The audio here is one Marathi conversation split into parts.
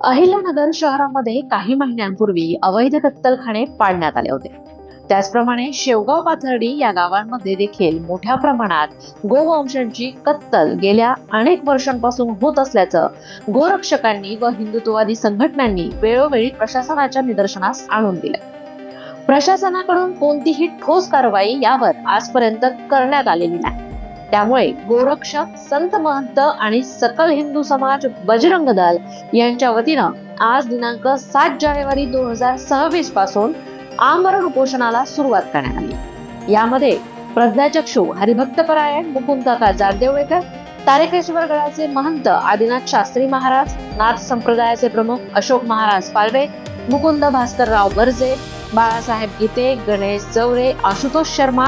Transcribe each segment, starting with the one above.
अहिल्यानगर शहरामध्ये काही महिन्यांपूर्वी अवैध कत्तलखाने पाडण्यात आले होते. त्याचप्रमाणे शेवगाव पाथर्डी या गावांमध्ये देखील मोठ्या प्रमाणात गोवंशांची कत्तल गेल्या अनेक वर्षांपासून होत असल्याचं गोरक्षकांनी व हिंदुत्ववादी संघटनांनी वेळोवेळी प्रशासनाच्या निदर्शनास आणून दिलं. प्रशासनाकडून कोणतीही ठोस कारवाई यावर आजपर्यंत करण्यात आलेली नाही. त्यामुळे गोरक्षक, संत महंत आणि सकल हिंदू समाज, बजरंग दल यांच्या वतीनं आज दिनांक 7 जानेवारी 2026 पासून आमरण उपोषणाला सुरुवात करण्यात आली. यामध्ये प्रज्ञाचक्षू हरिभक्तपरायण मुकुंदकाका जारदेवळेकर, तारकेश्वर गडाचे महंत आदिनाथ शास्त्री महाराज, नाथ संप्रदायाचे प्रमुख अशोक महाराज पालवे, मुकुंद भास्करराव बर्जे, बाळासाहेब गीते, गणेश जवरे, आशुतोष शर्मा,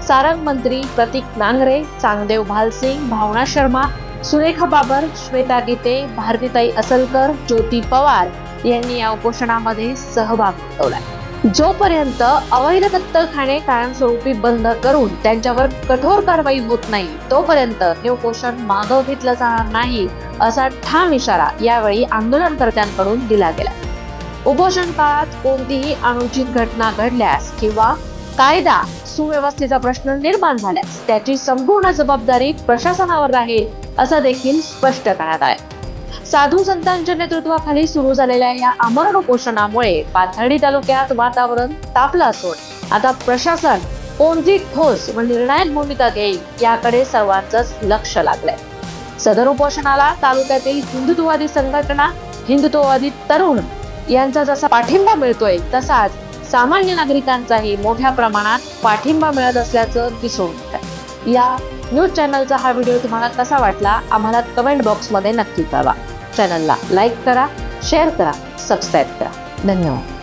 सारंग मंत्री, प्रतीक नांगरे, चांगदेव भालसिंग, भावना शर्मा, सुरेखा बाबर, श्वेता गीते, भारतीताई असलकर, ज्योती पवार यांनी या उपोषणामध्ये सहभाग नोंदवलाय. जोपर्यंत अवैध कत्तलखाने कायमस्वरूपी बंद करून त्यांच्यावर कठोर कारवाई होत नाही तोपर्यंत हे उपोषण मागं घेतलं जाणार नाही, असा ठाम इशारा यावेळी आंदोलनकर्त्यांकडून दिला गेला. उपोषण काळात कोणतीही अनुचित घटना घडल्यास किंवा कायदा सुव्यवस्थेचा प्रश्न निर्माण झाल्यास त्याची संपूर्ण जबाबदारी प्रशासनावर राहील, असं देखील स्पष्ट करण्यात आले. साधू संतांच्या नेतृत्वाखाली सुरू झालेल्या या आमरण उपोषणामुळे पाथर्डी तालुक्यात वातावरण तापलं असून आता प्रशासन कोणती ठोस व निर्णायक भूमिका घेईल याकडे सर्वांचंच लक्ष लागलंय. सदर उपोषणाला तालुक्यातील हिंदुत्ववादी संघटना, हिंदुत्ववादी तरुण यांचा जसा पाठिंबा मिळतोय तसाच सामान्य नागरिकांचाही मोठ्या प्रमाणात पाठिंबा मिळत असल्याचं दिसून येतं. या न्यूज चॅनलचा हा व्हिडिओ तुम्हाला कसा वाटला आम्हाला कमेंट बॉक्समध्ये नक्की कळवा. चॅनलला लाईक करा, शेअर करा, सबस्क्राईब करा. धन्यवाद.